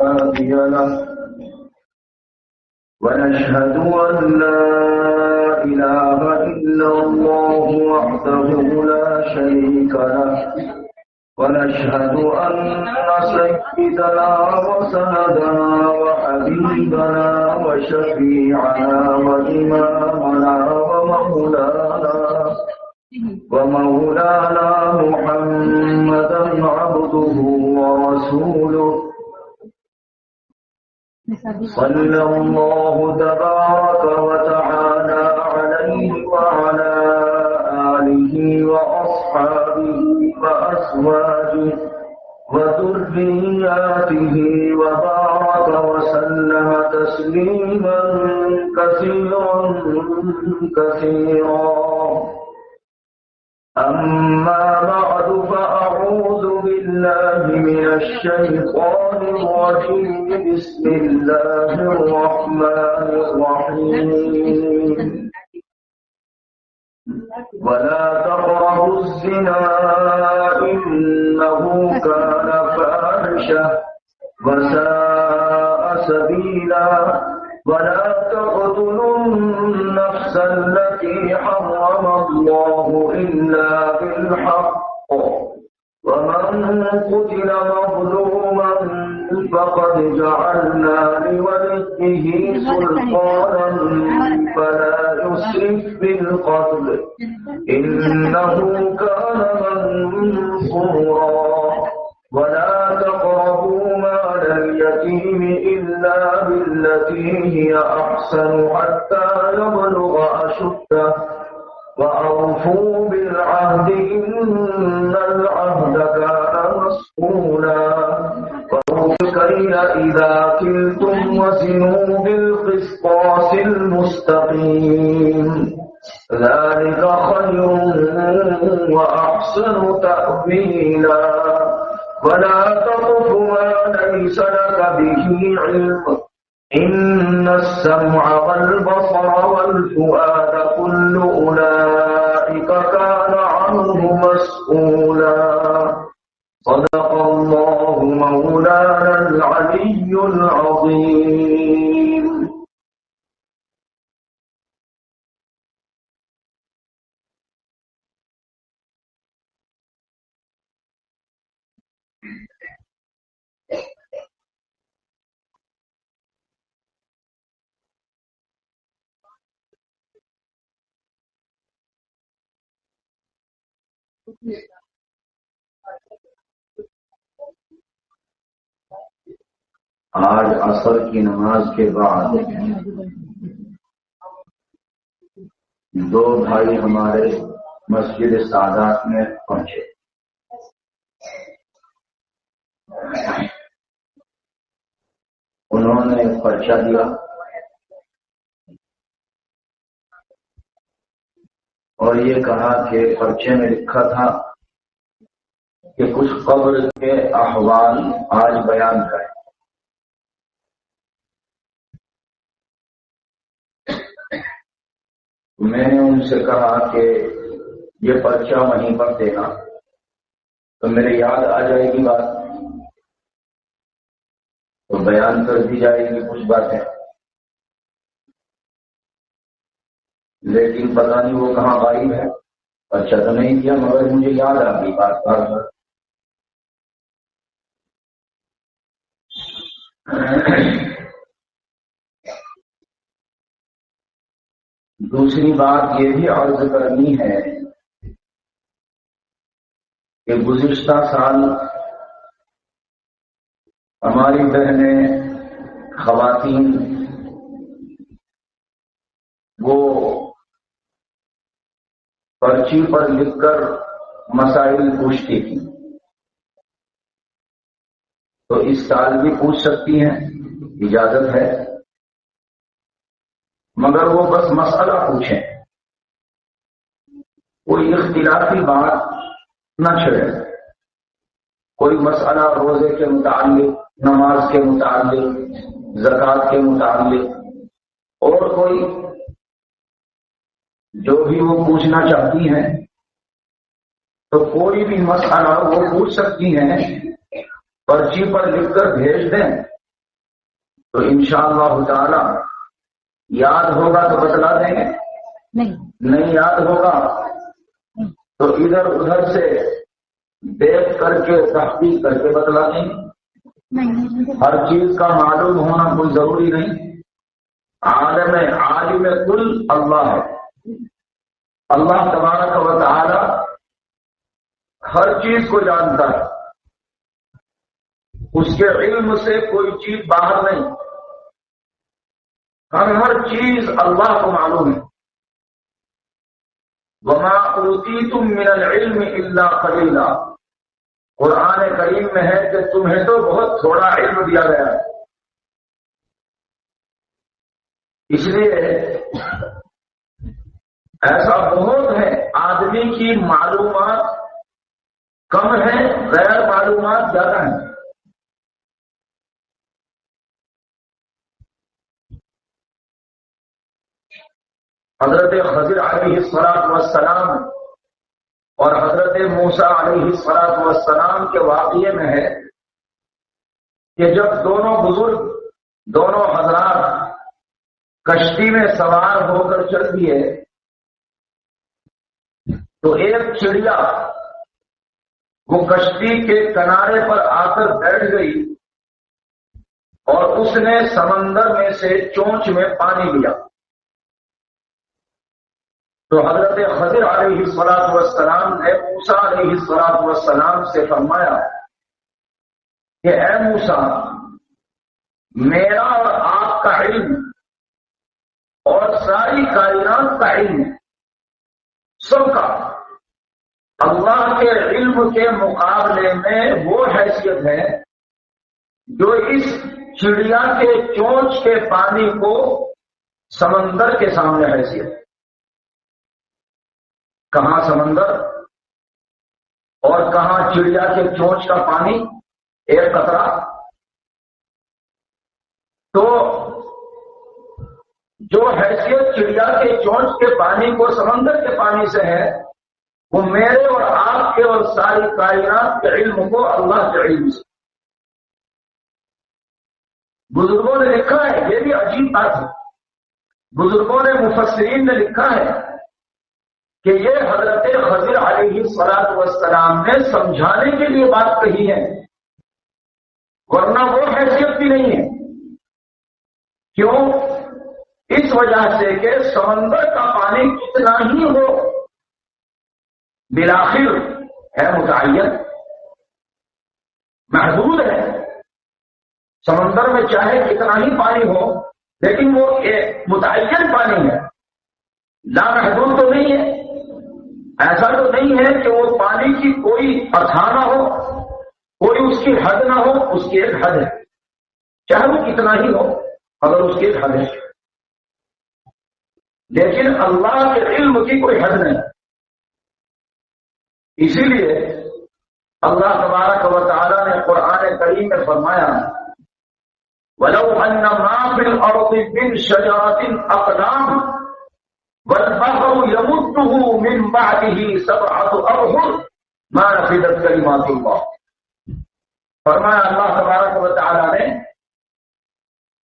هادي له ونشهد أن لا إله إلا الله وحده لا شريك له ونشهد أن سيدنا وسندنا وحبيبنا وشفيعنا وإمامنا ومولانا محمدا عبده ورسوله صلى الله تبارك وتعالى عليه وعلى آله وأصحابه وأزواجه وذرياته وبارك وسلم تسليما كثيرا أما بعد فأعوذ بالله من الشيطان الرجيم بسم الله الرحمن الرحيم ولا تقربوا الزنا إنه كان فاحشة وساء سبيلا ولا تقتلوا النفس التي حرم الله إلا بالحق ومن قتل مظلوما فقد جعلنا لوليه سلطانا فلا يسرف بالقتل إنه كان منصورا ولا تقربوا مال اليتيم إلا بالتي هي أحسن حتى يبلغ أشده وأوفوا بالعهد إن العهد كان مسؤولا وأوفوا الكيل إذا كلتم وزنوا بالقسطاس المستقيم ذلك خير وأحسن تأويلا ولا تقف ما ليس لك به علم إن السمع والبصر والفؤاد كل أولئك كان عنه مسؤولا صدق الله مولانا العلي العظيم. آج عصر کی نماز کے بعد دو بھائی ہمارے مسجد سعادات میں پہنچے. انہوں نے ایک پرچہ دیا اور یہ کہا کہ پرچے میں لکھا تھا کہ کچھ قبر کے احوال آج بیان کریں. میں نے ان سے کہا کہ یہ پرچہ وہیں پر دینا تو میرے یاد آ جائے گی بات تو بیان کر دی جائے گی کچھ باتیں، لیکن پتہ نہیں وہ کہاں غائب ہے. پرچہ تو نہیں کیا مگر مجھے یاد آ گئی بات بار بار. دوسری بات یہ بھی عرض کرنی ہے کہ گزشتہ سال ہماری بہنیں خواتین وہ پرچی پر لکھ کر مسائل پوچھتی تھی، تو اس سال بھی پوچھ سکتی ہیں، اجازت ہے، مگر وہ بس مسئلہ پوچھیں، کوئی اختلافی بات نہ چھڑے. کوئی مسئلہ روزے کے متعلق، نماز کے متعلق، زکوٰۃ کے متعلق، اور کوئی جو بھی وہ پوچھنا چاہتی ہیں تو کوئی بھی مسئلہ وہ پوچھ سکتی ہیں، پرچی پر لکھ کر بھیج دیں، تو انشاءاللہ تعالی یاد ہوگا تو بتلا دیں گے، نہیں یاد ہوگا تو ادھر ادھر سے دیکھ کر کے تحقیق کر کے بتلا دیں گے۔ ہر چیز کا معلوم ہونا کوئی ضروری نہیں۔ عالم کل اللہ ہے، اللہ تبارک و تعالی ہر چیز کو جانتا ہے، اس کے علم سے کوئی چیز باہر نہیں، ہر چیز اللہ کو معلوم ہے۔ وما اوتیتم من العلم الا قلیلا، قرآن کریم میں ہے کہ تمہیں تو بہت تھوڑا علم دیا گیا ہے، اس لیے ایسا بہت ہے آدمی کی معلومات کم ہیں، غیر معلومات زیادہ ہیں۔ حضرت خضر علیہ السلام اور حضرت موسیٰ علیہ السلام کے واقعے میں ہے کہ جب دونوں بزرگ، دونوں حضرات کشتی میں سوار ہو کر چل دیے تو ایک چڑیا وہ کشتی کے کنارے پر آ کر بیٹھ گئی اور اس نے سمندر میں سے چونچ میں پانی لیا۔ تو حضرت خضر علیہ السلام نے موسیٰ علیہ السلام سے فرمایا کہ اے موسیٰ، میرا اور آپ کا علم اور ساری کائنات کا علم سب کا اللہ کے علم کے مقابلے میں وہ حیثیت ہے جو اس چڑیا کے چونچ کے پانی کو سمندر کے سامنے حیثیت ہے۔ کہاں سمندر اور کہاں چڑیا کے چونچ کا پانی، ایک قطرہ۔ تو جو حیثیت چڑیا کے چونچ کے پانی کو سمندر کے پانی سے ہے، وہ میرے اور آپ کے اور ساری کائنات کے علم کو اللہ کے علم سے۔ بزرگوں نے لکھا ہے، یہ بھی عجیب بات ہے، بزرگوں نے مفسرین نے لکھا ہے کہ یہ حضرت خضر علیہ السلام نے سمجھانے کے لیے بات کہی ہے، ورنہ وہ حیثیت بھی نہیں ہے۔ کیوں؟ اس وجہ سے کہ سمندر کا پانی کتنا ہی ہو بالآخر ہے متعین، محدود ہے۔ سمندر میں چاہے کتنا ہی پانی ہو لیکن وہ ایک متعین پانی ہے، لامحدود تو نہیں ہے۔ ایسا تو نہیں ہے کہ وہ پانی کی کوئی افسانہ ہو، کوئی اس کی حد نہ ہو، اس کی ایک حد ہے، چاہے وہ کتنا ہی ہو اگر اس کی ایک حد ہے۔ لیکن اللہ کے علم کی کوئی حد نہیں، اسی لیے اللہ تبارک و تعالی نے قرآن کریم میں فرمایا وَلَوْ أَنَّ مَا فِي الْأَرْضِ مِنْ شَجَرَةٍ أَقْلَامٌ وَالْبَحْرُ يَمُدُّهُ مِنْ بَعْدِهِ سَبْعَةُ أَبْحُرٍ مَا نَفِدَتْ كَلِمَاتُ اللَّهِ۔ فرمایا اللہ تبارک و تعالی نے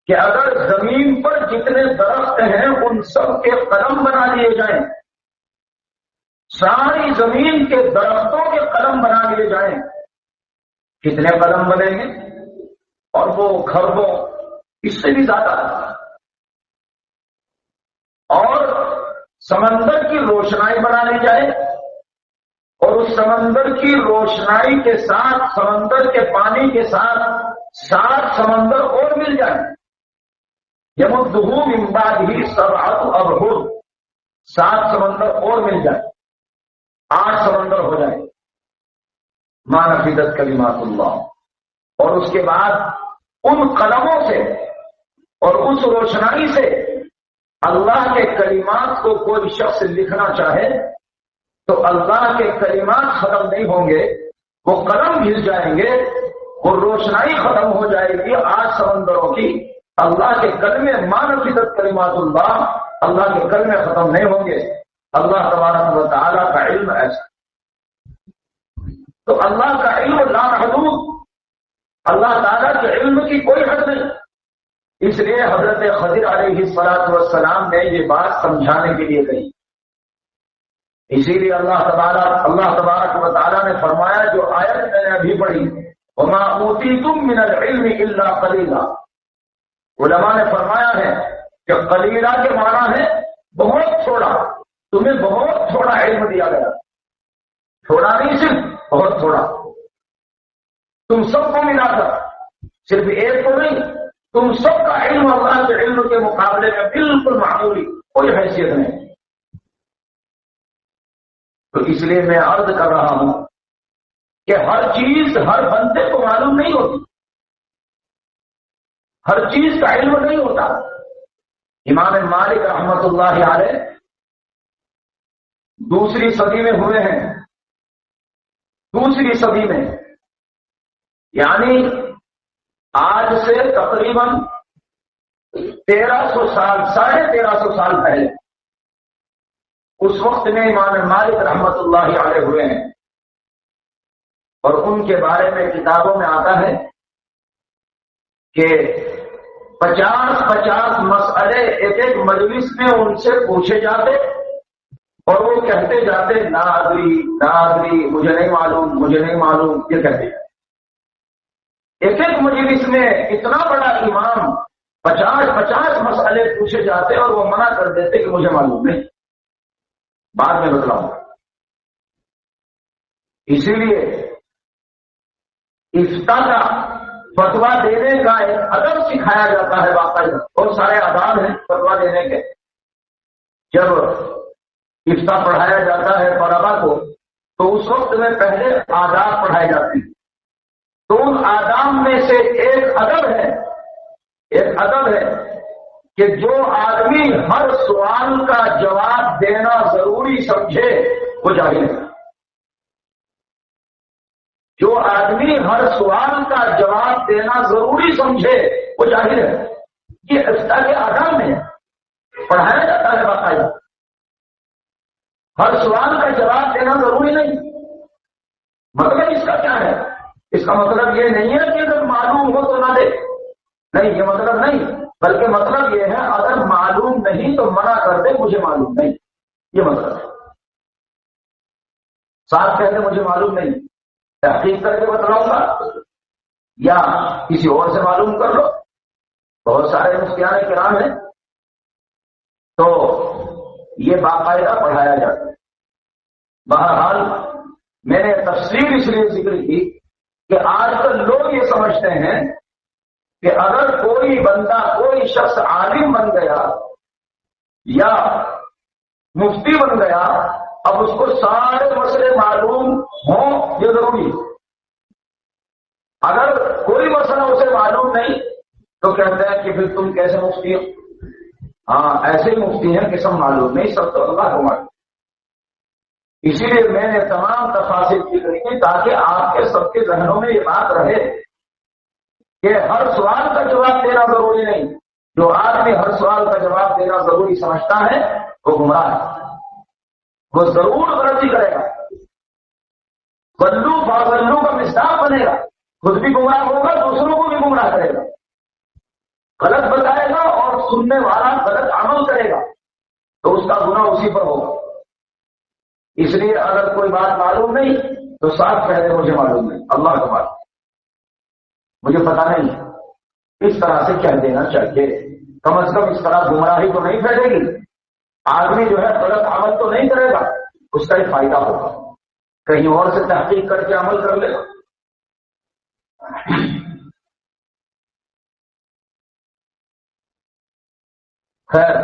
کہ اگر زمین پر جتنے درخت ہیں ان سب کے قلم بنا لیے جائیں، ساری زمین کے درختوں کے قلم بنا لیے جائیں، کتنے قلم بنیں گے؟ اور وہ خربوں، اس سے بھی زیادہ۔ اور سمندر کی روشنائی بنا لی جائے اور اس سمندر کی روشنائی کے ساتھ، سمندر کے پانی کے ساتھ 7 سمندر اور مل جائیں، یمدہ من بعدہ 7 ابحر، 7 سمندر اور مل جائے، 8 سمندر ہو جائے، ما نفدت کلمات اللہ۔ اور اس کے بعد ان قلموں سے اور اس روشنائی سے اللہ کے کلمات کو کوئی شخص لکھنا چاہے تو اللہ کے کلمات ختم نہیں ہوں گے، وہ قلم گر جائیں گے، وہ روشنائی ختم ہو جائے گی 8 سمندروں کی۔ اللہ کے کلمے ما نفدت کلمات اللہ، اللہ کے کلمے ختم نہیں ہوں گے۔ اللہ تبارک و تعالیٰ کا علم ایسا، تو اللہ کا علم لا محدود، اللہ تعالیٰ کے علم کی کوئی حد نہیں۔ اس لیے حضرت خضر علیہ السلام نے یہ بات سمجھانے کے لیے کہی. اسی لیے اللہ تبارک و تعالیٰ نے فرمایا جو آیت میں نے ابھی پڑھی وما اوتیتم من العلم الا قلیلا. علماء نے فرمایا ہے کہ قلیلا کے معنی ہے بہت تھوڑا، تمہیں بہت تھوڑا علم دیا گیا. تھوڑا نہیں، صرف بہت تھوڑا. تم سب کو ملا کر، صرف ایک کو نہیں، تم سب کا علم اللہ کے علم کے مقابلے میں بالکل معمولی، کوئی حیثیت نہیں. تو اس لیے میں عرض کر رہا ہوں کہ ہر چیز ہر بندے کو معلوم نہیں ہوتی، ہر چیز کا علم نہیں ہوتا. امام مالک رحمت اللہ علیہ 2ری صدی میں ہوئے ہیں. 2ری صدی میں، یعنی آج سے تقریباً 1300 سال، 1350 سال پہلے، اس وقت میں امام مالک رحمت اللہ علیہ ہوئے ہیں. اور ان کے بارے میں کتابوں میں آتا ہے کہ 50 مسئلے ایک مجلس میں ان سے پوچھے جاتے اور وہ کہتے جاتے لا ادری، مجھے نہیں معلوم، یہ کہتے جاتے. ایک مجلس میں اتنا بڑا امام 50 مسئلے پوچھے جاتے اور وہ منع کر دیتے کہ مجھے معلوم نہیں، بعد میں بتلاؤں. اسی لیے افتاء کا فتویٰ دینے کا ایک ادب سکھایا جاتا ہے. باقاعدہ بہت سارے آداب ہیں فتویٰ دینے کے. جب افتاء پڑھایا جاتا ہے طلباء کو تو اس وقت میں پہلے آداب پڑھائے جاتے ہیں. تو ان آداب میں سے ایک ادب ہے کہ جو آدمی ہر سوال کا جواب دینا ضروری سمجھے وہ جاہل ہے. جو آدمی ہر سوال کا جواب دینا ضروری سمجھے وہ جاہل ہے. یہ افتاء کے آداب میں پڑھایا جاتا ہے باقاعدہ. ہر سوال کا جواب دینا ضروری نہیں. مطلب اس کا کیا ہے؟ اس کا مطلب یہ نہیں ہے کہ اگر معلوم ہو تو نہ دے، نہیں، یہ مطلب نہیں. بلکہ مطلب یہ ہے اگر معلوم نہیں تو منع کر دے مجھے معلوم نہیں، یہ مطلب ہے. صاحب کہتے مجھے معلوم نہیں، تحقیق کر کے بتلاؤں گا یا کسی اور سے معلوم کر لو. بہت سارے مفتیان کرام ہیں تو یہ باقاعدہ پڑھایا جاتا ہے. بہرحال میں نے تفصیل اس لیے ذکر کی کہ آج کل لوگ یہ سمجھتے ہیں کہ اگر کوئی بندہ، کوئی شخص عالم بن گیا یا مفتی بن گیا اب اس کو سارے مسئلے معلوم ہوں، یہ ضروری ہے. اگر کوئی مسئلہ اسے معلوم نہیں تو کہتے ہیں کہ پھر تم کیسے مفتی ہو؟ ہاں، ایسے ہی مفتی ہیں کہ سب معلوم نہیں، سب تو اللہ کو معلوم. اسی لیے میں نے تمام تفاصیل ذکر کی تاکہ آپ کے سب کے ذہنوں میں یہ بات رہے کہ ہر سوال کا جواب دینا ضروری نہیں. جو آدمی ہر سوال کا جواب دینا ضروری سمجھتا ہے وہ گمراہ ہے. وہ ضرور غلطی کرے گا، بلو باغلو کا مصداق بنے گا، خود بھی گمراہ ہوگا، دوسروں کو بھی گمراہ کرے گا. غلط بتائے گا اور سننے والا غلط عمل کرے گا تو اس کا گناہ اسی پر ہوگا. اس لیے اگر کوئی بات معلوم نہیں تو صاف کہہ دے مجھے معلوم نہیں، اللہ کو معلوم، مجھے پتا نہیں. اس طرح سے کہہ دینا چاہیے. کم از کم اس طرح گمراہی تو نہیں پھیلے گی. آدمی جو ہے غلط عمل تو نہیں کرے گا، اس کا ہی فائدہ ہوگا. کہیں اور سے تحقیق کر کے عمل کر لے گا. خیر،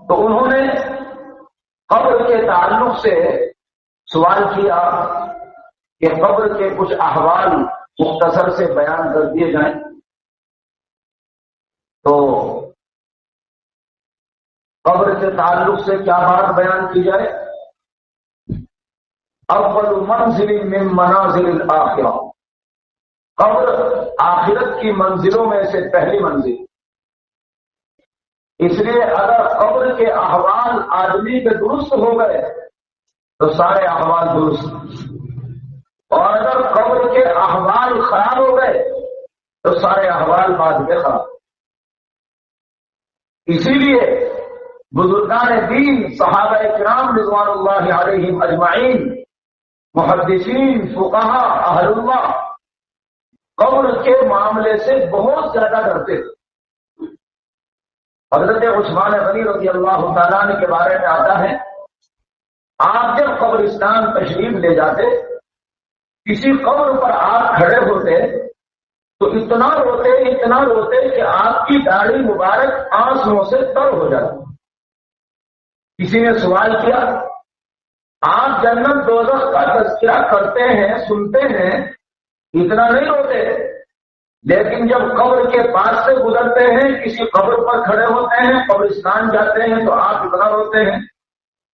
تو انہوں نے قبر کے تعلق سے سوال کیا کہ قبر کے کچھ احوال مختصر سے بیان کر دیے جائیں. تو قبر کے تعلق سے کیا بات بیان کی جائے؟ اول منزل من منازل الاخرہ، قبر آخرت کی منزلوں میں سے پہلی منزل. اس لیے اگر قبر کے احوال آدمی کے درست ہو گئے تو سارے احوال درست، اور اگر قبر کے احوال خراب ہو گئے تو سارے احوال بعد میں خراب. اسی لیے بزرگان دین، صحابہ کرام رضوان اللہ علیہم اجمعین، محدثین، فقہا، اہل اللہ قبر کے معاملے سے بہت زیادہ ڈرتے تھے۔ حضرت عثمان غنی رضی اللہ تعالیٰ عنہ کے بارے میں آتا ہے، آپ جب قبرستان تشریف لے جاتے، کسی قبر پر آپ کھڑے ہوتے تو اتنا روتے کہ آپ کی داڑھی مبارک آنسوؤں سے تر ہو جاتی۔ کسی نے سوال کیا، آپ جنت دوزخ کا تذکرہ کرتے ہیں، سنتے ہیں، اتنا نہیں روتے، لیکن جب قبر کے پاس سے گزرتے ہیں، کسی قبر پر کھڑے ہوتے ہیں، قبرستان جاتے ہیں، تو آپ اتنا روتے ہیں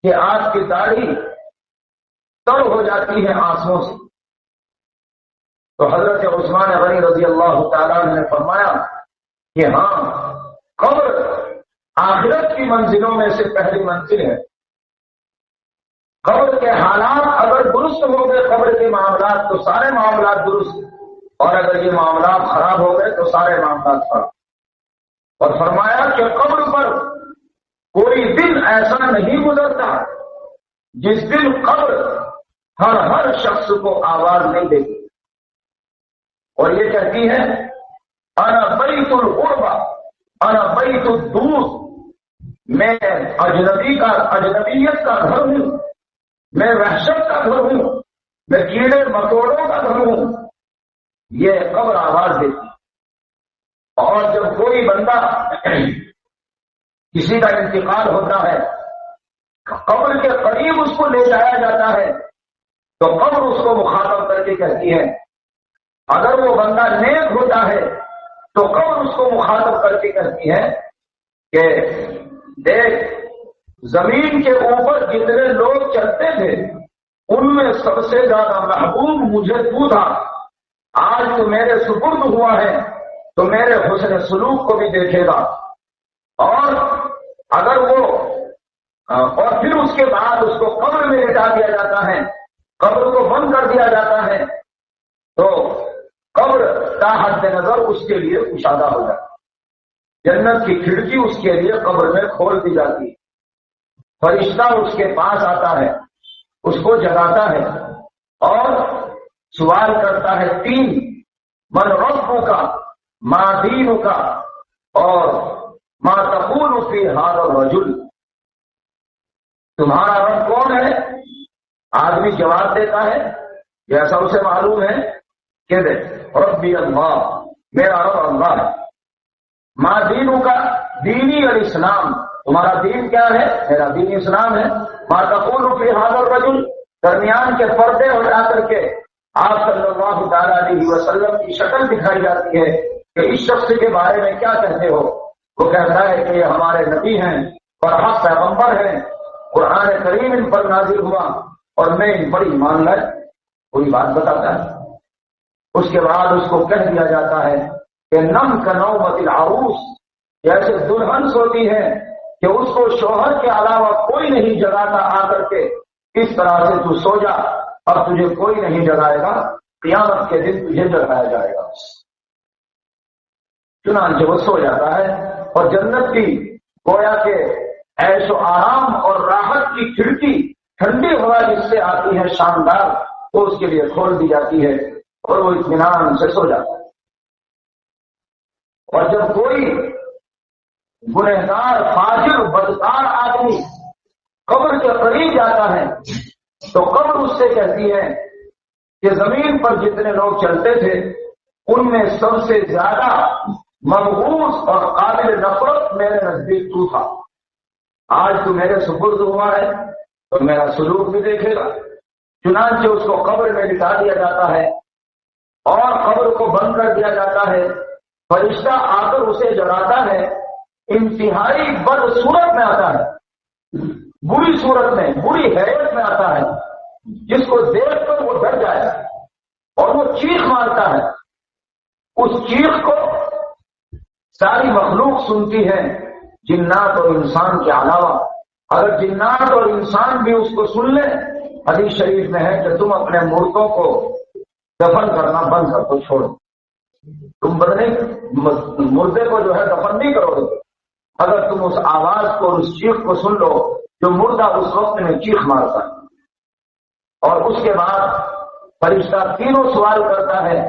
کہ آپ کی داڑھی تر ہو جاتی ہے آنسوؤں سے۔ تو حضرت عثمان غنی رضی اللہ تعالیٰ نے فرمایا کہ ہاں، قبر آخرت کی منزلوں میں سے پہلی منزل ہے۔ قبر کے حالات اگر درست ہو گئے، قبر کے معاملات، تو سارے معاملات درست، اور اگر یہ معاملات خراب ہو گئے تو سارے معاملات خراب۔ اور فرمایا کہ قبر پر کوئی دن ایسا نہیں گزرتا جس دن قبر ہر شخص کو آواز نہیں دیتی، اور یہ کہتی ہے انا بیت الغربہ انا بیت الدور، میں اجنبیت کا گھر ہوں، میں وحشت کا گھر ہوں، میں کیڑے مکوڑوں کا گھر ہوں، یہ قبر آواز دیتی۔ اور جب کوئی بندہ کسی کا انتقال ہوتا ہے، قبر کے قریب اس کو لے جایا جاتا ہے، تو قبر اس کو مخاطب کر کے کہتی ہے، اگر وہ بندہ نیک ہوتا ہے تو قبر اس کو مخاطب کر کے کہتی ہے کہ دیکھ، زمین کے اوپر جتنے لوگ چلتے تھے ان میں سب سے زیادہ محبوب مجھے تو تھا، آج تو میرے سپرد ہوا ہے تو میرے حسن سلوک کو بھی دیکھے گا۔ اور اگر وہ اور پھر اس کے بعد اس کو قبر میں لٹا دیا جاتا ہے، قبر کو بند کر دیا جاتا ہے، تو قبر تا حد نظر اس کے لیے کشادہ ہو جاتی، جنت کی کھڑکی اس کے لیے قبر میں کھول دی جاتی، فرشتہ اس کے پاس آتا ہے، اس کو جگاتا ہے اور سوال کرتا ہے تین، من ربک کا، ما دینک کا، اور ما تقول فی ھذا الرجل، تمہارا رب کون ہے؟ آدمی جواب دیتا ہے جیسا اسے معلوم ہے کہ ربی اللہ، میرا رب اللہ ہے۔ ما دینک کا، دینی اور اسلام، تمہارا دین کیا ہے؟ میرا دین اسلام ہے۔ ما تقول فی ھذا الرجل، درمیان کے پردے ہو جا کر کے آپ صلی اللہ تعالی علیہ وسلم کی شکل دکھائی جاتی ہے کہ اس شخص کے بارے میں کیا کہتے ہو؟ وہ کہتا ہے کہ یہ ہمارے نبی ہیں اور حق پیغمبر ہیں، قرآن کریم ان پر نازل ہوا اور میں ان پر ایمان لائے، کوئی بات بتاتا ہے۔ اس کے بعد اس کو کہہ دیا جاتا ہے کہ نم کا نومت العروس، جیسے دلہن سوتی ہے کہ اس کو شوہر کے علاوہ کوئی نہیں جگاتا آ کر کے، اس طرح سے تو سو جا، اب تجھے کوئی نہیں جگائے گا، قیامت کے دن تجھے جگایا جائے گا۔ چنانچہ وہ سو جاتا ہے اور جنت کی گویا کے عیش و آرام اور راحت کی کھڑکی، ٹھنڈی ہوا جس سے آتی ہے شاندار، وہ اس کے لیے کھول دی جاتی ہے اور وہ اطمینان سے سو جاتا ہے۔ اور جب کوئی گنہگار، فاجر، بدکار آدمی قبر کے قریب جاتا ہے تو قبر اس سے کہتی ہے کہ زمین پر جتنے لوگ چلتے تھے ان میں سب سے زیادہ مبغوث اور قابل نفرت میرے نزدیک تو تھا، آج تو میرے سپرد ہوا ہے تو میرا سلوک بھی دیکھے گا۔ چنانچہ اس کو قبر میں لٹا دیا جاتا ہے اور قبر کو بند کر دیا جاتا ہے، فرشتہ آ کر اسے جگاتا ہے، انتہائی بد صورت میں آتا ہے، بری صورت میں، بری حیرت میں آتا ہے، جس کو دیکھ کر وہ ڈر جائے اور وہ چیخ مارتا ہے۔ اس چیخ کو ساری مخلوق سنتی ہے، جنات اور انسان کے علاوہ۔ اگر جنات اور انسان بھی اس کو سن لیں، حدیث شریف میں ہے کہ تم اپنے مردوں کو دفن کرنا بند کر دو، چھوڑو، تم مردے کو جو ہے دفن نہیں کرو گے، اگر تم اس آواز کو اور اس چیخ کو سن لو جو مردہ اس وقت میں چیخ مارتا ہے. اور اس کے بعد فرشتہ تینوں سوال کرتا ہے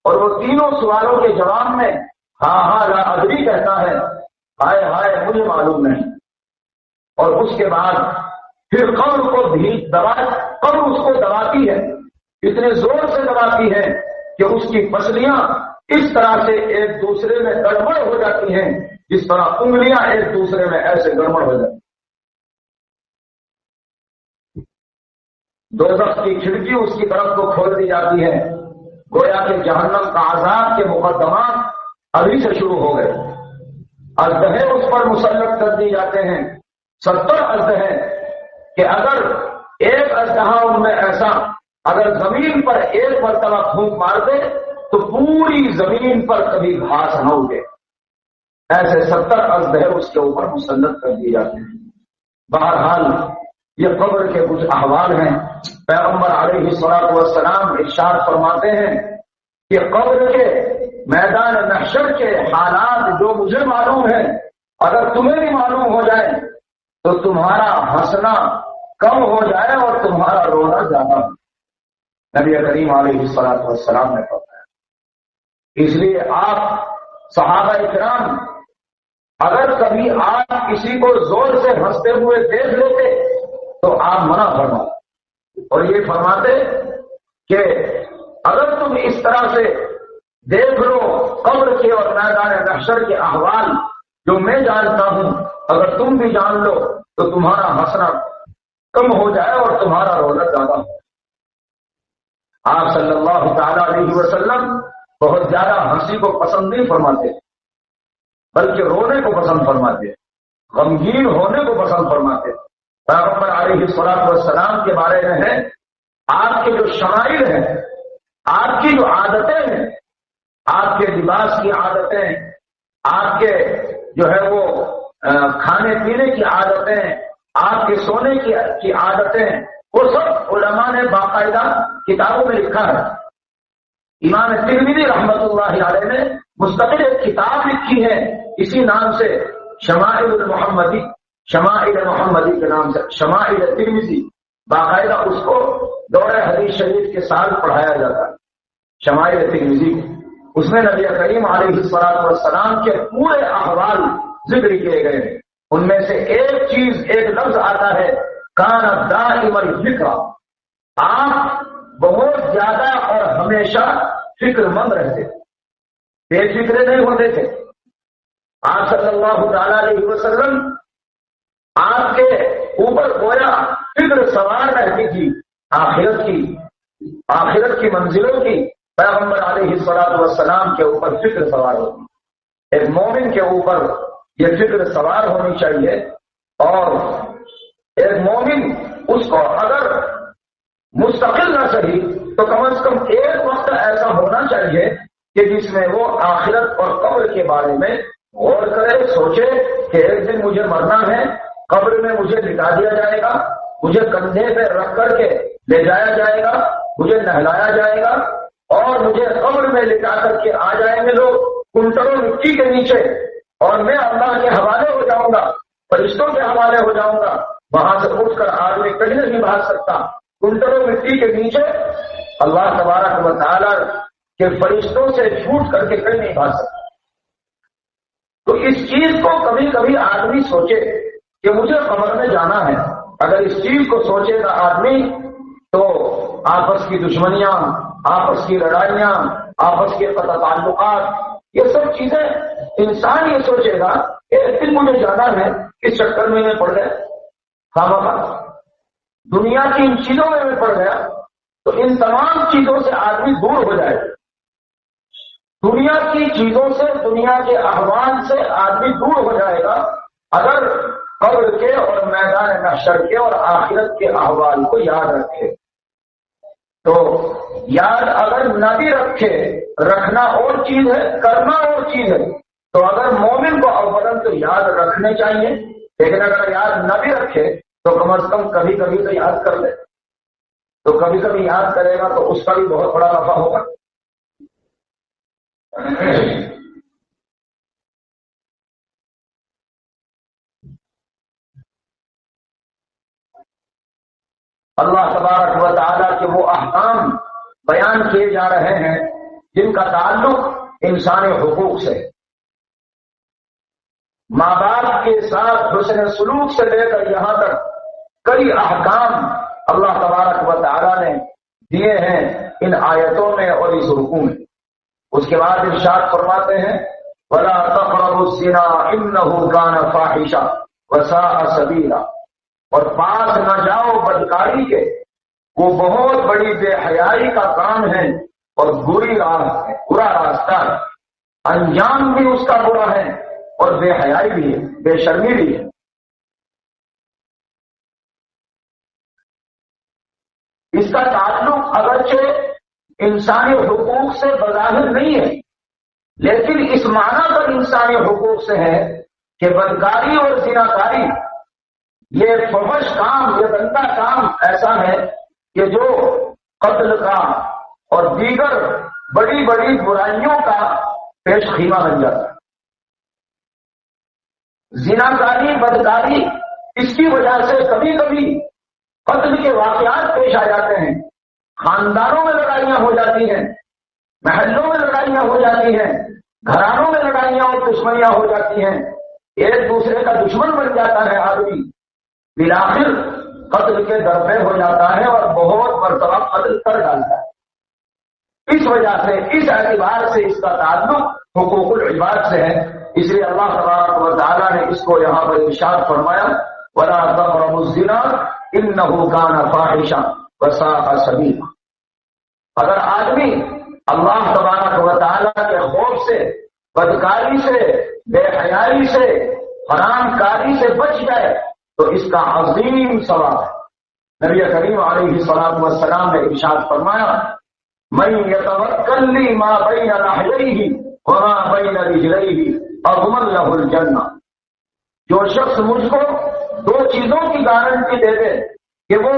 اور وہ تینوں سوالوں کے جواب میں ہاں ہاں لا ادری کہتا ہے، ہائے ہائے مجھے معلوم نہیں. اور اس کے بعد پھر قبر کو بھی قبر اس کو دباتی ہے، اتنے زور سے دباتی ہے کہ اس کی پسلیاں اس طرح سے ایک دوسرے میں گڑبڑ ہو جاتی ہیں جس طرح انگلیاں ایک دوسرے میں ایسے گڑبڑ ہو جاتی. دوزخ کی کھڑکی اس کی طرف کو کھول دی جاتی ہے، گویا کہ جہنم کا عذاب کے مقدمات ابھی سے شروع ہو گئے. اژدہے اس پر مسلط کر دی جاتے ہیں، 70 اژدہے، کہ اگر ایک اژدہا ان میں ایسا اگر زمین پر ایک مرتبہ پھونک مار دے تو پوری زمین پر کبھی گھاس نہ اگے. ایسے 70 اژدہے اس کے اوپر مسلط کر دیے جاتے ہیں. بہرحال یہ قبر کے کچھ احوال ہیں. پیغمبر علیہ الصلوۃ والسلام ارشاد فرماتے ہیں کہ قبر کے میدان محشر کے حالات جو مجھے معلوم ہے اگر تمہیں بھی معلوم ہو جائے تو تمہارا ہنسنا کم ہو جائے اور تمہارا رونا زیادہ ہو. نبی کریم علیہ الصلوۃ والسلام نے فرمایا. اس لیے آپ صحابہ کرام اگر کبھی آپ کسی کو زور سے ہنستے ہوئے دیکھ لیتے تو آپ منع فرماتے اور یہ فرماتے کہ اگر تم اس طرح سے دیکھ لو قبر کے اور میدان محشر کے احوال جو میں جانتا ہوں، اگر تم بھی جان لو تو تمہارا ہنسنا کم ہو جائے اور تمہارا رونا زیادہ ہو. آپ صلی اللہ تعالی علیہ وسلم بہت زیادہ ہنسی کو پسند نہیں فرماتے بلکہ رونے کو پسند فرماتے، غمگین ہونے کو پسند فرماتے. پیغمبر علیہ الصلوۃ والسلام کے بارے میں ہے آپ کے جو شمائل ہیں، آپ کی جو عادتیں ہیں، آپ کے لباس کی عادتیں، آپ کے جو ہے وہ کھانے پینے کی عادتیں، آپ کے سونے کی عادتیں، وہ سب علماء نے باقاعدہ کتابوں میں لکھا ہے. امام ترمذی رحمۃ اللہ علیہ نے مستقل ایک کتاب لکھی ہے اسی نام سے، شمائل المحمدی، شمائل محمدی کے نام سے، شمائل ترمذی. باقاعدہ اس کو دورہ حدیث شریف کے ساتھ پڑھایا جاتا ہے. شمائل ترمذی اس میں نبی کریم علیہ الصلوۃ والسلام کے پورے احوال ذکر کیے گئے ہیں. ان میں سے ایک چیز، ایک لفظ آتا ہے کان دائم الفکر، آپ بہت زیادہ اور ہمیشہ فکر مند رہتے، بے فکرے نہیں ہوتے تھے. آپ صلی اللہ تعالی علیہ وسلم آپ کے اوپر گویا فکر سوار رہتی تھی، آخرت کی منزلوں کی پیغمبر علیہ الصلوۃ والسلام کے اوپر فکر سوار ہوتی. ایک مومن کے اوپر یہ فکر سوار ہونی چاہیے، اور ایک مومن اس کو اگر مستقل نہ صحیح تو کم از کم ایک وقت ایسا ہونا چاہیے کہ جس میں وہ آخرت اور قبر کے بارے میں غور کرے، سوچے کہ ایک دن مجھے مرنا ہے، قبر میں مجھے لٹا دیا جائے گا، مجھے کندھے پہ رکھ کر کے لے جایا جائے گا، مجھے نہلایا جائے گا اور مجھے قبر میں لٹا کر کے آ جائیں گے لوگ کنٹروں مٹی کے نیچے، اور میں اللہ کے حوالے ہو جاؤں گا، فرشتوں کے حوالے ہو جاؤں گا. وہاں سے اٹھ کر آدمی کہیں نہیں بھاگ سکتا. کنٹروں مٹی کے نیچے اللہ تبارک و تعالی کے فرشتوں سے چھوٹ کر کے کہیں نہیں بھاگ سکتا. تو اس چیز کو کبھی کبھی آدمی سوچے کہ مجھے قبر میں جانا ہے. اگر اس چیز کو سوچے گا آدمی تو آپس کی دشمنیاں، آپس کی لڑائیاں، آپس کے قطع تعلقات، یہ سب چیزیں انسان یہ سوچے گا کہ ایک دن مجھے جانا ہے، اس چکر میں پڑ گئے، دنیا کی ان چیزوں میں پڑ گیا. تو ان تمام چیزوں سے آدمی دور ہو جائے. دنیا کی چیزوں سے، دنیا کے احوال سے آدمی دور ہو جائے گا اگر قبر کے اور میدان محشر کے اور آخرت کے احوال کو یاد رکھے. تو یاد اگر نہ بھی رکھے، رکھنا اور چیز ہے، کرنا اور چیز ہے. تو اگر مومن کو اولاً تو یاد رکھنے چاہیے، لیکن اگر یاد نہ بھی رکھے تو کم از کم کبھی کبھی تو یاد کر لے. تو کبھی کبھی یاد کرے گا تو اس کا بھی بہت بڑا نفع ہوگا. اللہ تبارک و تعالیٰ کے وہ احکام بیان کیے جا رہے ہیں جن کا تعلق انسانی حقوق سے، ماں باپ کے ساتھ حسن سلوک سے لے کر یہاں تک کئی احکام اللہ تبارک و تعالیٰ نے دیے ہیں ان آیتوں میں اور اس رکوع میں۔ اس کے بعد ارشاد فرماتے ہیں وَلَا تَقْرَبُوا الزِّنَا إِنَّهُ كَانَ فَاحِشًا وَسَاءَ سَبِيلًا، اور پاس نہ جاؤ بدکاری کے، وہ بہت بڑی بے حیائی کا کام ہے اور بری راہ ہے، برا راستہ ہے، انجام بھی اس کا برا ہے اور بے حیائی بھی ہے، بے شرمی بھی ہے۔ اس کا تعلق اگرچہ انسانی حقوق سے بظاہر نہیں ہے، لیکن اس معنی پر انسانی حقوق سے ہے کہ بدکاری اور زناکاری یہ فحش کام، یہ گندا کام ایسا ہے کہ جو قتل کا اور دیگر بڑی بڑی برائیوں کا پیش خیمہ بن جاتا ہے۔ زناکاری، بدکاری، اس کی وجہ سے کبھی کبھی قتل کے واقعات پیش آ جاتے ہیں، خاندانوں میں لڑائیاں ہو جاتی ہیں، محلوں میں لڑائیاں ہو جاتی ہیں، گھرانوں میں لڑائیاں اور دشمنیاں ہو جاتی ہیں، ایک دوسرے کا دشمن بن جاتا ہے آدمی، بالآخر قتل کے درپے ہو جاتا ہے اور بہت مرتبہ قتل کر ڈالتا ہے۔ اس وجہ سے، اس اعتبار سے اس کا تعلق حقوق العباد سے ہے، اس لیے اللہ تبارک و تعالیٰ نے اس کو یہاں پر ارشاد فرمایا وَلَا تَقْرَبُوا الزِّنَا إِنَّهُ كَانَ فَاحِشًا وَسَاءَ سَبِيلًا۔ اگر آدمی اللہ تبارک و تعالیٰ کے خوف سے، بدکاری سے، بے حیائی سے، حرام کاری سے بچ جائے تو اس کا عظیم ثواب ہے۔ نبی کریم علیہ الصلوۃ والسلام نے ارشاد فرمایا مَن يَتَوَكَّلْ لِي مَا بَيْنَ لَحْيَيْهِ وَمَا بَيْنَ رِجْلَيْهِ أَضْمَنْ لَهُ الْجَنَّةَ، جو شخص مجھ کو دو چیزوں کی گارنٹی دے دے کہ وہ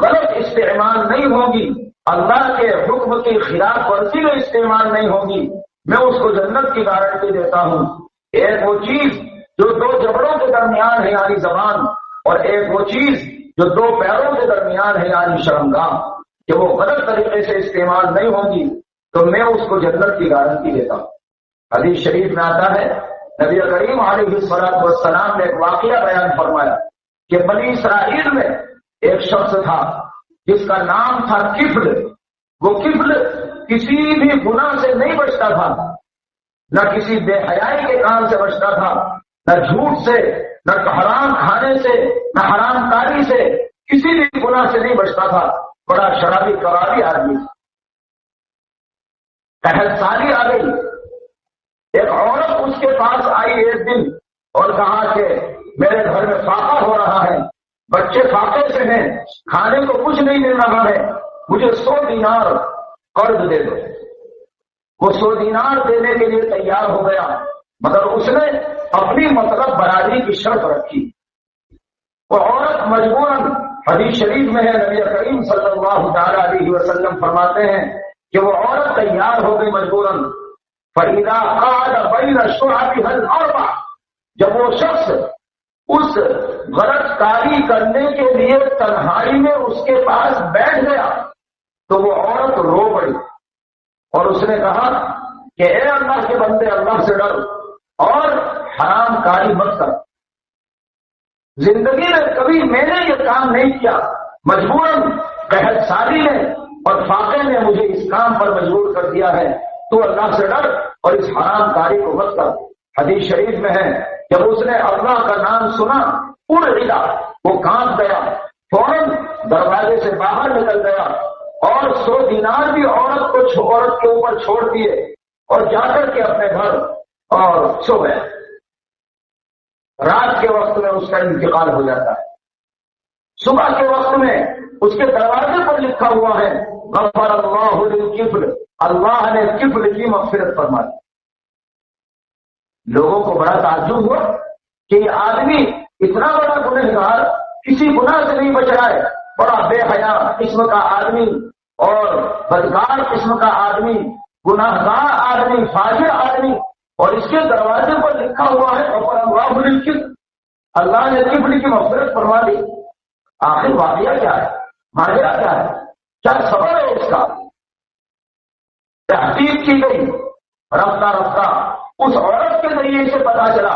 غلط استعمال نہیں ہوگی، اللہ کے حکم کی خلاف ورزی میں استعمال نہیں ہوگی، میں اس کو جنت کی گارنٹی دیتا ہوں۔ ایک وہ چیز جو دو جبڑوں کے درمیان ہے یعنی زبان، اور ایک وہ چیز جو دو پیروں کے درمیان ہے یعنی شرمگاہ، کہ وہ غلط طریقے سے استعمال نہیں ہوگی تو میں اس کو جنت کی گارنٹی دیتا ہوں۔ حدیث شریف میں آتا ہے نبی کریم علیہ الصلوۃ والسلام نے ایک واقعہ بیان فرمایا کہ بنی اسرائیل میں ایک شخص تھا جس کا نام تھا کفل۔ وہ کفل کسی بھی گناہ سے نہیں بچتا تھا، نہ کسی بے حیائی کے کام سے بچتا تھا، نہ جھوٹ سے، نہ حرام کھانے سے، نہ حرام کاری سے، کسی بھی گناہ سے نہیں بچتا تھا، بڑا شرابی کبابی آدمی تھا۔ قحط سالی آ گئی، ایک عورت اس کے پاس آئی ایک دن اور کہا کہ میرے گھر میں فاقہ ہو رہا ہے، بچے فاقے سے ہیں، کھانے کو کچھ نہیں مل رہا ہے، مجھے 100 دینار قرض دے دو۔ وہ 100 دینار دینے کے لیے تیار ہو گیا، مگر اس نے اپنی مطلب برادری کی شرط رکھی۔ وہ عورت مجبوراً، حدیث شریف میں ہے نبی کریم صلی اللہ تعالی علیہ وسلم فرماتے ہیں کہ وہ عورت تیار ہو گئی مجبوراً۔ فَإِذَا قَعَدَ بَيْنَ شُعَبِهَا الْأَرْبَعَ، جب وہ شخص اس غلط کاری کرنے کے لیے تنہائی میں اس کے پاس بیٹھ گیا تو وہ عورت رو پڑی اور اس نے کہا کہ اے اللہ کے بندے، اللہ سے ڈر اور حرام کاری مت کر۔ زندگی میں کبھی میں نے یہ کام نہیں کیا، مجبوراً قحط سالی نے اور فاقے نے مجھے اس کام پر مجبور کر دیا ہے، تو اللہ سے ڈر اور اس حرام کاری کو مت کر۔ حدیث شریف میں ہے جب اس نے اللہ کا نام سنا اڑا، وہ کانپ گیا، فوراً دروازے سے باہر نکل گیا اور 100 دینار بھی عورت کے اوپر چھوڑ دیے اور جا کر کے اپنے گھر اور سو گئے۔ رات کے وقت میں اس کا انتقال ہو جاتا ہے، صبح کے وقت میں اس کے دروازے پر لکھا ہوا ہے غفر اللہ للکفل، اللہ نے کفل کی مغفرت فرما دی۔ لوگوں کو بڑا تعجب ہوا کہ یہ آدمی اتنا بڑا گنہگار، کسی گناہ سے نہیں بچ رہا ہے، بڑا بے حیا قسم کا آدمی اور بدکار قسم کا آدمی، گناہگار آدمی، فاجر آدمی، اور اس کے دروازے پر لکھا ہوا ہے غفر اللہ للکفل، اللہ نے کفل کی مغفرت فرما دی۔ آخر واقعہ کیا ہے؟ ماجرا کیا ہے، کیا سبب ہے اس کا؟ تحقیق کی گئی، رفتہ رفتہ اس عورت کے ذریعے سے پتا چلا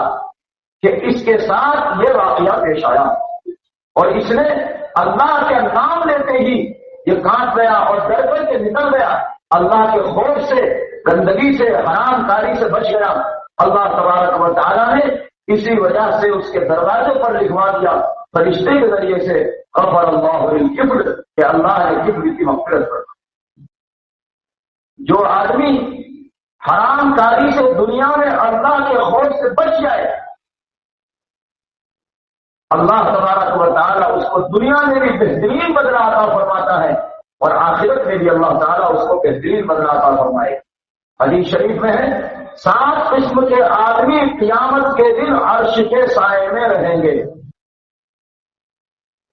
کہ اس کے ساتھ یہ واقعہ پیش آیا، اور اس نے اللہ کے نام لیتے ہی یہ کانپ گیا اور ڈر کر کے نکل گیا، اللہ کے خوف سے، گندگی سے، حرام کاری سے بچ گیا۔ اللہ تبارک و تعالیٰ نے اسی وجہ سے اس کے دروازے پر لکھوا دیا فرشتے کے ذریعے سے، غفر اللہ للکبر، کہ اللہ نے کبر کی مغفرت کر۔ جو آدمی حرام کاری سے دنیا میں اللہ کے خوف سے بچ جائے، اللہ تبارک و تعالیٰ اس کو دنیا میں بھی بہترین بدلہ عطا فرماتا ہے، اور آخرت میں بھی اللہ تعالیٰ اس کو بہترین بدلہ عطا فرمائے۔ حدیث شریف میں ہے 7 قسم کے آدمی قیامت کے دن عرش کے سائے میں رہیں گے۔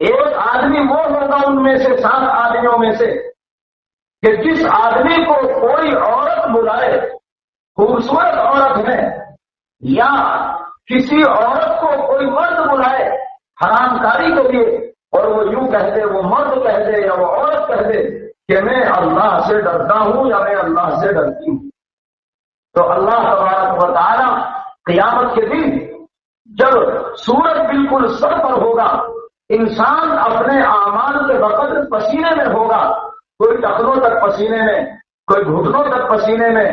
ایک آدمی وہ ہوگا ان میں سے 7 آدمیوں میں سے کہ جس آدمی کو کوئی عورت بلائے، خوبصورت عورت ہے، یا کسی عورت کو کوئی مرد بلائے حرام کاری کے لیے، اور وہ یوں کہہ دے، وہ مرد کہہ دے یا وہ عورت کہہ دے کہ میں اللہ سے ڈرتا ہوں یا میں اللہ سے ڈرتی ہوں، تو اللہ تبارک و تعالیٰ قیامت کے دن جب سورج بالکل سر پر ہوگا، انسان اپنے اعمال کے بقدر پسینے میں ہوگا، کوئی ٹخنوں تک پسینے میں، کوئی گھٹنوں تک پسینے میں،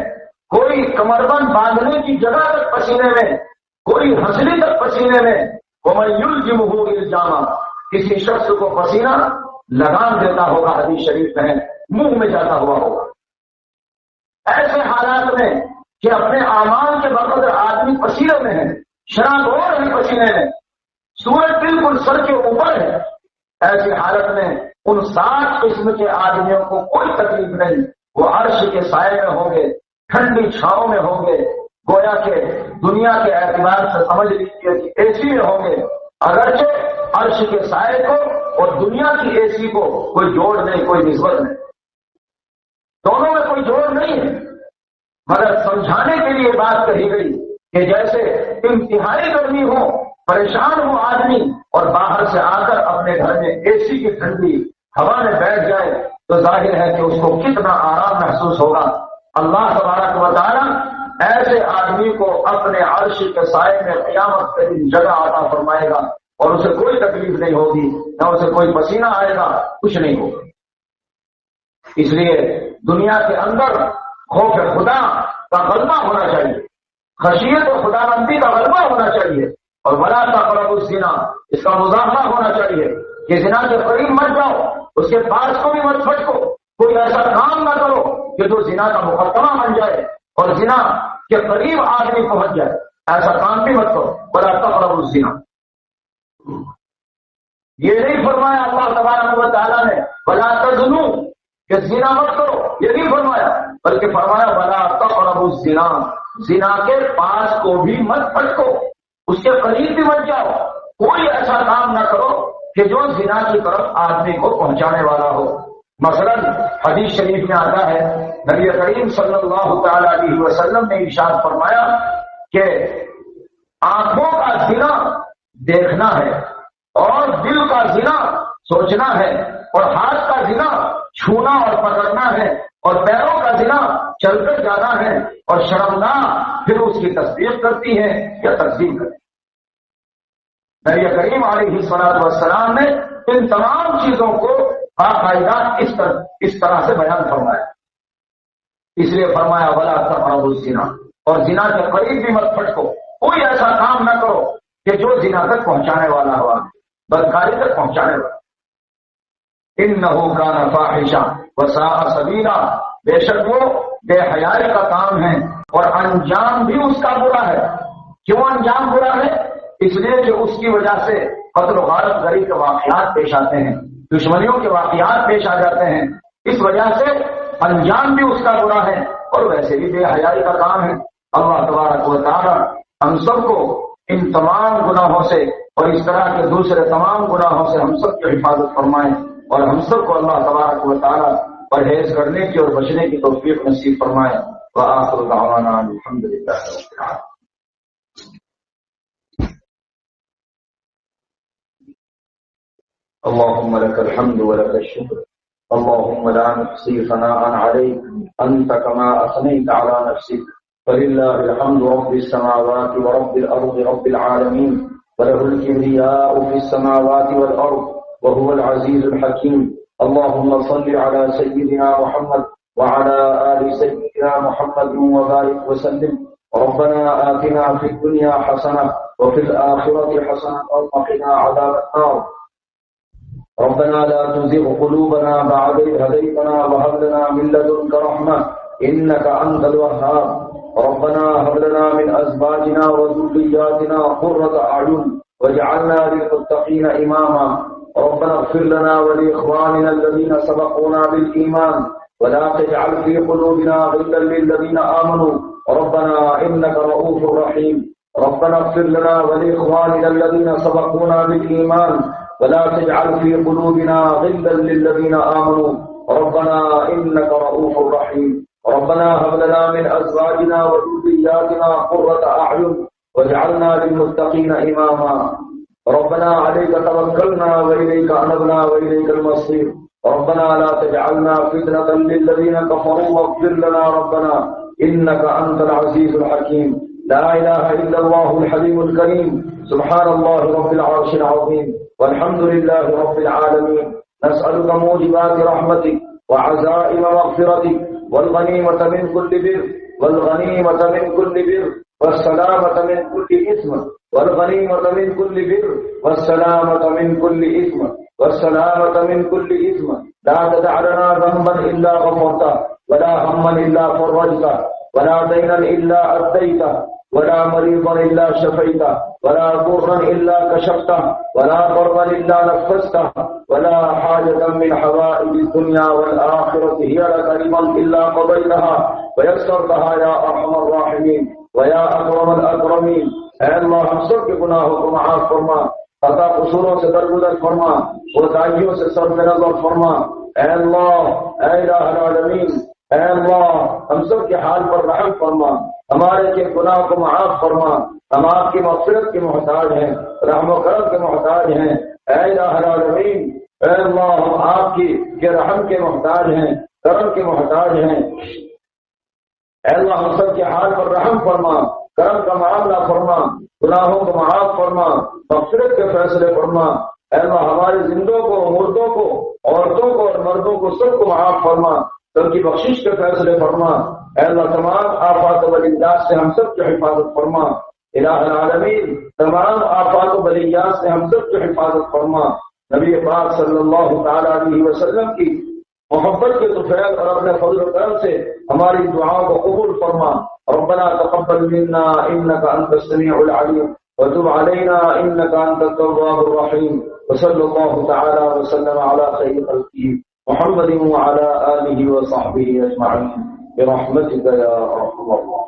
کوئی کمربند باندھنے کی جگہ تک پسینے میں، کوئی ہنسلی تک پسینے میں، وَمَن يُلْجِمُهُ الْجَامَ، کسی شخص کو پسینہ لگام دیتا ہوگا، حدیث شریف میں منہ میں جاتا ہوا ہوگا۔ ایسے حالات میں کہ اپنے اعمال کے بقدر آدمی پسینے میں ہے، شرابور ہے پسینے میں، سورج بالکل سر کے اوپر ہے، ایسی حالت میں ان 7 قسم کے آدمیوں کو کوئی تکلیف نہیں، وہ عرش کے سائے میں ہوں گے، ٹھنڈی چھاؤں میں ہوں گے، گویا کہ دنیا کے اعتبار سے سمجھ لیجیے کہ اے سی میں ہوں گے، اگرچہ عرش کے سائے کو اور دنیا کی اے سی کو کوئی جوڑ نہیں، کوئی نسبت نہیں، دونوں میں کوئی جوڑ نہیں ہے، مگر سمجھانے کے لیے بات کہی گئی کہ جیسے انتہائی گرمی ہو، پریشان ہو آدمی، اور باہر سے آ کر اپنے گھر میں اے سی کی ٹھنڈی ہوا میں بیٹھ جائے تو ظاہر ہے کہ اس کو کتنا آرام محسوس ہوگا۔ اللہ تبارک و تعالیٰ ایسے آدمی کو اپنے عرش کے سائے میں قیامت کے دن جگہ عطا فرمائے گا، اور اسے کوئی تکلیف نہیں ہوگی، نہ اسے کوئی پسینہ آئے گا، کچھ نہیں ہوگا۔ اس لیے دنیا کے اندر خوف خدا کا غلبہ ہونا چاہیے، خشیت و خدا بندی کا غلبہ ہونا چاہیے، اور ولا تقربوا الزنا، اس کا مضافہ ہونا چاہیے کہ زنا کے قریب مت جاؤ، اس کے پاس کو بھی مت پھٹکو، کوئی ایسا کام نہ کرو کہ جو زنا کا مقدمہ بن جائے اور زنا کے قریب آدمی پہنچ جائے، ایسا کام بھی مت کرو۔ ولا تقربوا الزنا، یہ نہیں فرمایا اللہ تبارک و تعالیٰ نے ولا تزنوا کہ زنا مت کرو، یہ نہیں فرمایا، بلکہ فرمایا ولا تقربوا الزنا، زنا کے پاس کو بھی مت پھٹکو، اس کے قریب بھی مت جاؤ، کوئی ایسا کام نہ کرو کہ جو زنا کی طرف آدمی کو پہنچانے والا ہو۔ مثلا حدیث شریف میں آتا ہے، نبی کریم صلی اللہ تعالی علیہ وسلم نے ارشاد فرمایا کہ آنکھوں کا زنا دیکھنا ہے، اور دل کا زنا سوچنا ہے، اور ہاتھ کا زنا چھونا اور پکڑنا ہے، اور پیروں کا زنا چل کر جانا ہے، اور شرمگاہ پھر اس کی تصدیق کرتی ہے یا تکذیب کرتی ہے۔ نبی کریم علیہ الصلوۃ والسلام نے ان تمام چیزوں کو باقاعدہ اس طرح سے بیان فرمایا، اس لیے فرمایا ولا تقربوا الزنا، اور زنا کے قریب بھی مت پھٹکو، کوئی ایسا کام نہ کرو کہ جو زنا تک پہنچانے والا ہوا، بدکاری تک پہنچانے والا۔ انه كان فاحشا وساء سبیلا، بے شک وہ بے حیائی کا کام ہے اور انجام بھی اس کا برا ہے۔ کیوں انجام برا ہے؟ اس لیے کہ اس کی وجہ سے قتل و غارت گری کے واقعات پیش آتے ہیں، دشمنیوں کے واقعات پیش آ جاتے ہیں، اس وجہ سے انجام بھی اس کا برا ہے، اور ویسے بھی بے حیائی کا کام ہے۔ اللہ تبارک و تعالی ہم سب کو ان تمام گناہوں سے اور اس طرح کے دوسرے تمام گناہوں سے ہم سب کی حفاظت فرمائے، اور ہم سب کو اللہ تبارک و تعالی پرہیز کرنے کی اور بچنے کی توفیق نصیب فرمائے۔ وآخر دعوانا الحمد للہ رب العالمین۔ اللهم لك الحمد ولك الشكر اللهم لا نحصي ثناء عليك أنت كما أثنيت على نفسك فلله الحمد رب السماوات ورب الأرض رب العالمين وله الكبرياء في السماوات والأرض وهو العزيز الحكيم اللهم صل على سيدنا محمد وعلى آل سيدنا محمد وبارك وسلم ربنا آتنا في الدنيا حسنة وفي الآخرة حسنة وقنا عذاب النار ربنا لا تزغ قلوبنا بعد إذ هديتنا وهب لنا من لدنك رحمة إنك أنت الوهاب ربنا هب لنا من أزواجنا وذرياتنا قرة أعين واجعلنا للمتقين إماما ربنا اغفر لنا ولإخواننا الذين سبقونا بالإيمان ولا تجعل في قلوبنا غلا للذين آمنوا ربنا إنك رؤوف رحيم ربنا اغفر لنا ولإخواننا الذين سبقونا بالإيمان ولا تجعل في قلوبنا غلا للذين آمنوا ربنا إنك رؤوف رحيم ربنا هب لنا من أزواجنا وذرياتنا قرة أعين واجعلنا للمتقين إماما ربنا عليك توكلنا وإليك أنبنا وإليك المصير ربنا لا تجعلنا فتنة للذين كفروا واغفر لنا ربنا إنك أنت العزيز الحكيم لا إله إلا الله الحليم الكريم سبحان الله رب العرش العظيم والحمد لله رب العالمين نسألك موجبات رحمتك وعزائم مغفرتك والغنيمة من كل بر والغنيمة من كل بر والسلامة من كل إثم والغنيمة من كل بر والسلامة من كل إثم والسلامة من كل إثم لا تدع لنا ذنبا إلا غفرته ولا هما إلا فرجته ولا دينا إلا أديته ولا مريضا إلا شفيته ولا ضرا إلا كشفته ولا ضرا إلا نفسته ولا حاجة من حوائج الدنيا والآخرة هي لك رضا إلا قضيتها ويسرتها يا أرحم الراحمين ويا أكرم الأكرمين اے اللہ ہم سب کے گناہوں کو معاف فرما خطا قصوروں سے درگزر فرما کوتاہیوں سے سر میں نظر فرما اے اللہ اے الہ العالمین اے اللہ ہم سب کے حال پر رحم فرما ہمارے کے گناہ کو معاف فرما ہم آپ کی مغفرت کے محتاج ہیں رحم و کرم کے محتاج ہیں اے الہ العالمین اے اللہ ہم آپ کے رحم کے محتاج ہیں کرم کے محتاج ہیں اے اللہ ہم سب کے حال پر رحم فرما کرم کا معاملہ فرما گناہوں کو معاف فرما مغفرت کے فیصلے فرما اے اللہ ہمارے زندوں کو مردوں کو عورتوں کو اور مردوں کو سب کو معاف فرما سب کی بخشش کے فیصلے فرما اے اللہ تمام آفات و بلیات سے ہم سب کی حفاظت فرما الہ العالمین تمام آفات و بلیات سے ہم سب کی حفاظت فرما نبی پاک صلی اللہ تعالی علیہ وسلم کی محبت کے طفیل اور اپنے فضل و کرم سے ہماری دعاؤں کو قبول فرما ربنا تقبل منا انك انت السميع العليم وتب علينا انك انت التواب الرحيم وصلى الله تعالى وسلم على خير خلقه محمد وعلى اله وصحبه اجمعين برحمتك يا ارحم الراحمين.